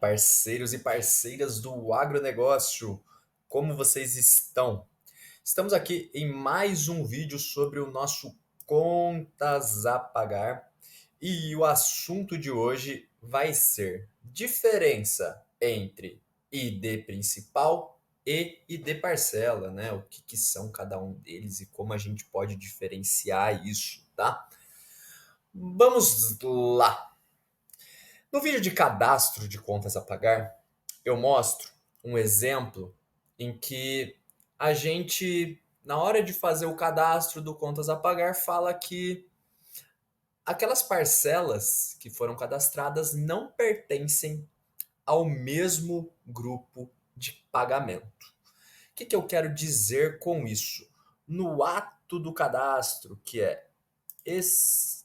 Parceiros e parceiras do agronegócio, como vocês estão? Estamos aqui em mais um vídeo sobre o nosso Contas a Pagar e o assunto de hoje vai ser diferença entre ID principal e ID parcela, né? O que são cada um deles e como a gente pode diferenciar isso, tá? Vamos lá! No vídeo de cadastro de contas a pagar, eu mostro um exemplo em que a gente, na hora de fazer o cadastro do contas a pagar, fala que aquelas parcelas que foram cadastradas não pertencem ao mesmo grupo de pagamento. O que eu quero dizer com isso? No ato do cadastro, que é estes.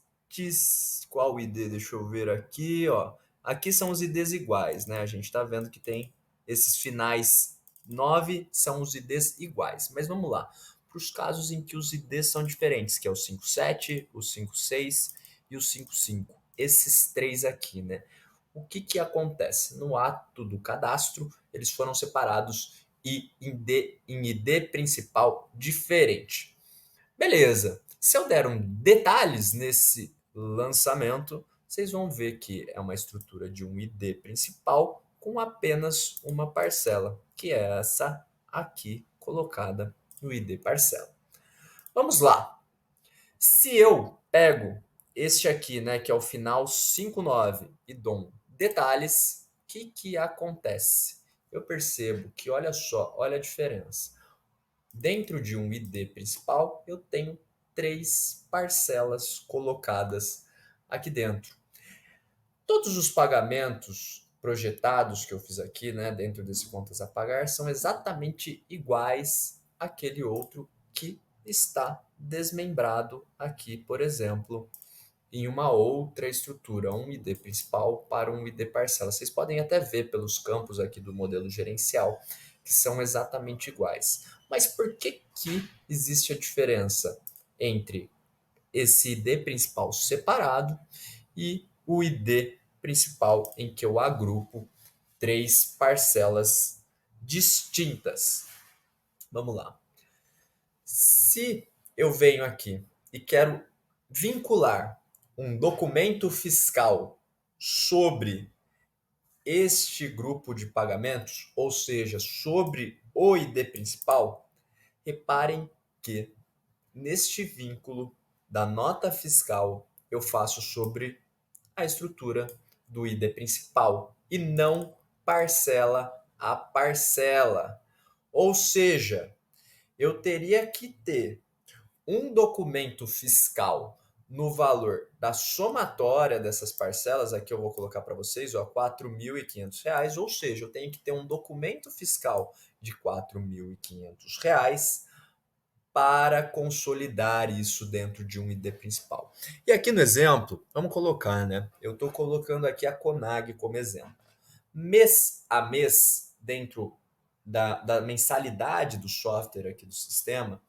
Qual ID? Deixa eu ver aqui, ó. Aqui são os IDs iguais, né? A gente está vendo que tem esses finais 9 são os IDs iguais. Mas vamos lá. Para os casos em que os IDs são diferentes, que é o 57, o 56 e o 55. Esses três aqui, né? O que acontece? No ato do cadastro, eles foram separados e em ID principal diferente. Beleza. Se eu der detalhes nesse lançamento, vocês vão ver que é uma estrutura de um ID principal com apenas uma parcela, que é essa aqui colocada no ID parcela. Vamos lá. Se eu pego este aqui, né, que é o final 59 e dou detalhes, o que acontece? Eu percebo que, olha só, olha a diferença. Dentro de um ID principal, eu tenho três parcelas colocadas aqui dentro. Todos os pagamentos projetados que eu fiz aqui, né, dentro desse contas a pagar, são exatamente iguais àquele outro que está desmembrado aqui, por exemplo, em uma outra estrutura, um ID principal para um ID parcela. Vocês podem até ver pelos campos aqui do modelo gerencial que são exatamente iguais. Mas por que existe a diferença entre esse ID principal separado e o ID principal em que eu agrupo três parcelas distintas? Vamos lá. Se eu venho aqui e quero vincular um documento fiscal sobre este grupo de pagamentos, ou seja, sobre o ID principal, reparem que neste vínculo da nota fiscal eu faço sobre a estrutura do ID principal e não parcela a parcela. Ou seja, eu teria que ter um documento fiscal no valor da somatória dessas parcelas, aqui eu vou colocar para vocês, ó, R$ 4.500, ou seja, eu tenho que ter um documento fiscal de R$ 4.500 para consolidar isso dentro de um ID principal. E aqui no exemplo, vamos colocar, né? Eu estou colocando aqui a Conag como exemplo. Mês a mês, dentro da mensalidade do software aqui do sistema,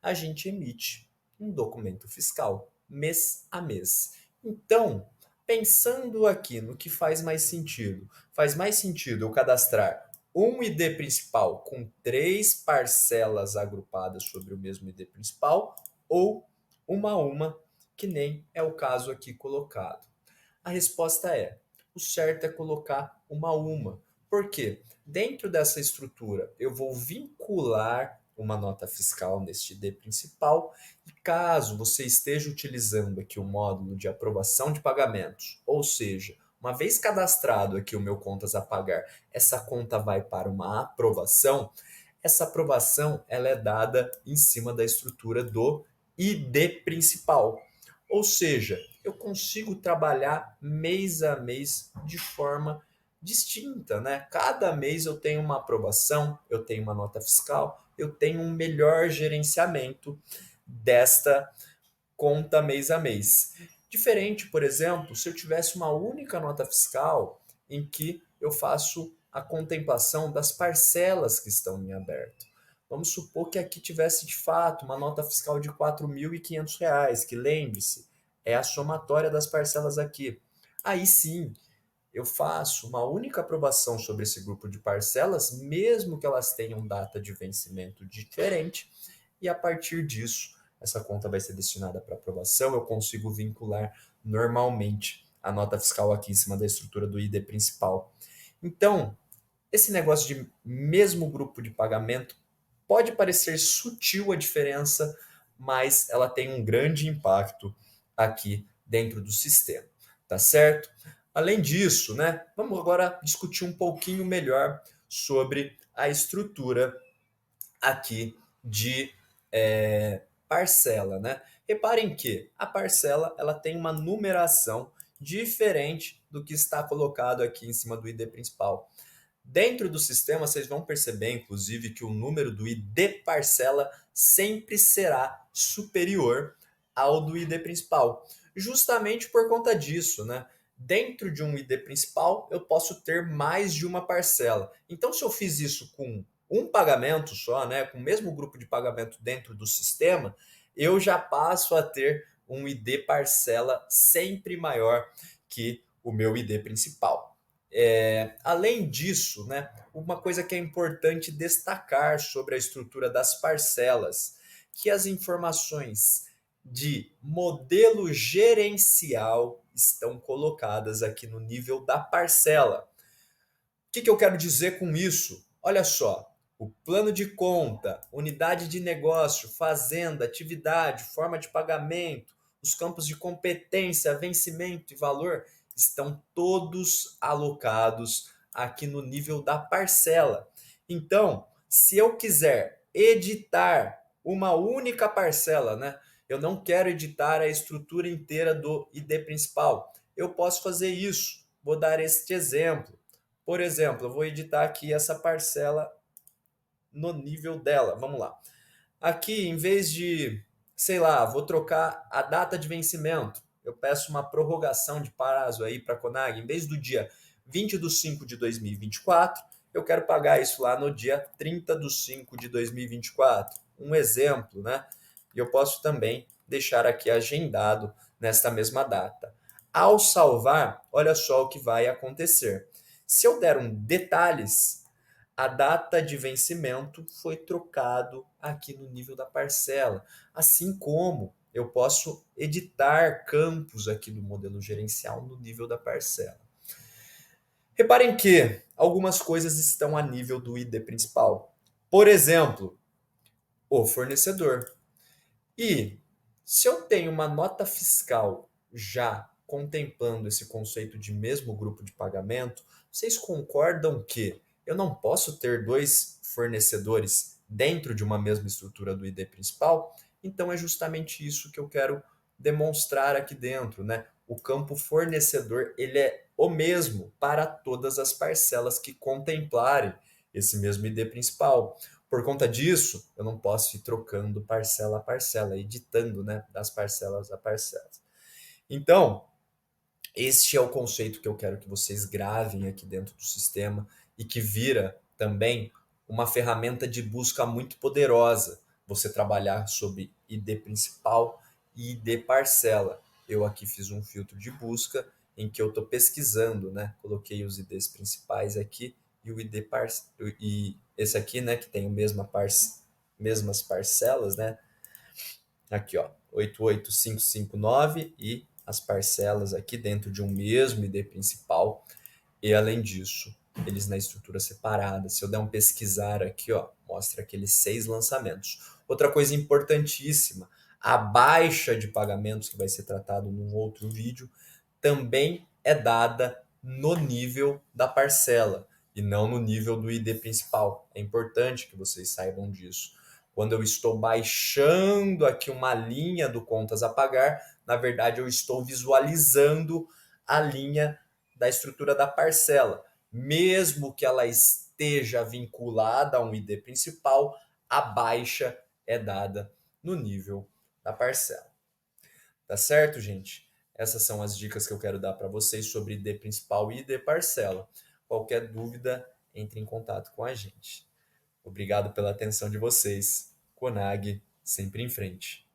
a gente emite um documento fiscal, mês a mês. Então, pensando aqui no que faz mais sentido eu cadastrar um ID principal com três parcelas agrupadas sobre o mesmo ID principal ou uma a uma, que nem é o caso aqui colocado. A resposta é: o certo é colocar uma a uma. Por quê? Dentro dessa estrutura, eu vou vincular uma nota fiscal neste ID principal e caso você esteja utilizando aqui o módulo de aprovação de pagamentos, ou seja, uma vez cadastrado aqui o meu contas a pagar, essa conta vai para uma aprovação. Essa aprovação ela é dada em cima da estrutura do ID principal. Ou seja, eu consigo trabalhar mês a mês de forma distinta, né? Cada mês eu tenho uma aprovação, eu tenho uma nota fiscal, eu tenho um melhor gerenciamento desta conta mês a mês. Diferente, por exemplo, se eu tivesse uma única nota fiscal em que eu faço a contemplação das parcelas que estão em aberto. Vamos supor que aqui tivesse de fato uma nota fiscal de R$ 4.500, que lembre-se, é a somatória das parcelas aqui. Aí sim, eu faço uma única aprovação sobre esse grupo de parcelas, mesmo que elas tenham data de vencimento diferente, e a partir disso, essa conta vai ser destinada para aprovação, eu consigo vincular normalmente a nota fiscal aqui em cima da estrutura do ID principal. Então, esse negócio de mesmo grupo de pagamento pode parecer sutil a diferença, mas ela tem um grande impacto aqui dentro do sistema, tá certo? Além disso, né, vamos agora discutir um pouquinho melhor sobre a estrutura aqui de parcela, né? Reparem que a parcela ela tem uma numeração diferente do que está colocado aqui em cima do ID principal. Dentro do sistema, vocês vão perceber, inclusive, que o número do ID parcela sempre será superior ao do ID principal. Justamente por conta disso, né? Dentro de um ID principal, eu posso ter mais de uma parcela. Então, se eu fiz isso com um pagamento só, né, com o mesmo grupo de pagamento dentro do sistema, eu já passo a ter um ID parcela sempre maior que o meu ID principal. Além disso, né, uma coisa que é importante destacar sobre a estrutura das parcelas, que as informações de modelo gerencial estão colocadas aqui no nível da parcela. O que eu quero dizer com isso? Olha só, o plano de conta, unidade de negócio, fazenda, atividade, forma de pagamento, os campos de competência, vencimento e valor estão todos alocados aqui no nível da parcela. Então, se eu quiser editar uma única parcela, né? Eu não quero editar a estrutura inteira do ID principal. Eu posso fazer isso. Vou dar este exemplo. Por exemplo, eu vou editar aqui essa parcela no nível dela. Vamos lá. Aqui, em vez de, sei lá, vou trocar a data de vencimento. Eu peço uma prorrogação de prazo aí para a Conag. Em vez do dia 20/5/2024, eu quero pagar isso lá no dia 30/5/2024. Um exemplo, né? E eu posso também deixar aqui agendado nesta mesma data. Ao salvar, olha só o que vai acontecer. Se eu der um detalhes, a data de vencimento foi trocado aqui no nível da parcela, assim como eu posso editar campos aqui do modelo gerencial no nível da parcela. Reparem que algumas coisas estão a nível do ID principal. Por exemplo, o fornecedor. E se eu tenho uma nota fiscal já contemplando esse conceito de mesmo grupo de pagamento, vocês concordam que eu não posso ter dois fornecedores dentro de uma mesma estrutura do ID principal? Então é justamente isso que eu quero demonstrar aqui dentro, né? O campo fornecedor, ele é o mesmo para todas as parcelas que contemplarem esse mesmo ID principal. Por conta disso, eu não posso ir trocando parcela a parcela, editando, né, das parcelas a parcelas. Então, este é o conceito que eu quero que vocês gravem aqui dentro do sistema e que vira também uma ferramenta de busca muito poderosa. Você trabalhar sobre ID principal e ID parcela. Eu aqui fiz um filtro de busca em que eu estou pesquisando, né? Coloquei os IDs principais aqui e o ID e esse aqui, né, que tem o mesmas parcelas, né? Aqui, ó, 88559 e as parcelas aqui dentro de um mesmo ID principal. E além disso, eles na estrutura separada. Se eu der um pesquisar aqui, ó, mostra aqueles 6 lançamentos. Outra coisa importantíssima, a baixa de pagamentos, que vai ser tratado num outro vídeo, também é dada no nível da parcela e não no nível do ID principal. É importante que vocês saibam disso. Quando eu estou baixando aqui uma linha do contas a pagar, na verdade eu estou visualizando a linha da estrutura da parcela. Mesmo que ela esteja vinculada a um ID principal, a baixa é dada no nível da parcela. Tá certo, gente? Essas são as dicas que eu quero dar para vocês sobre ID principal e ID parcela. Qualquer dúvida, entre em contato com a gente. Obrigado pela atenção de vocês. Conag, sempre em frente.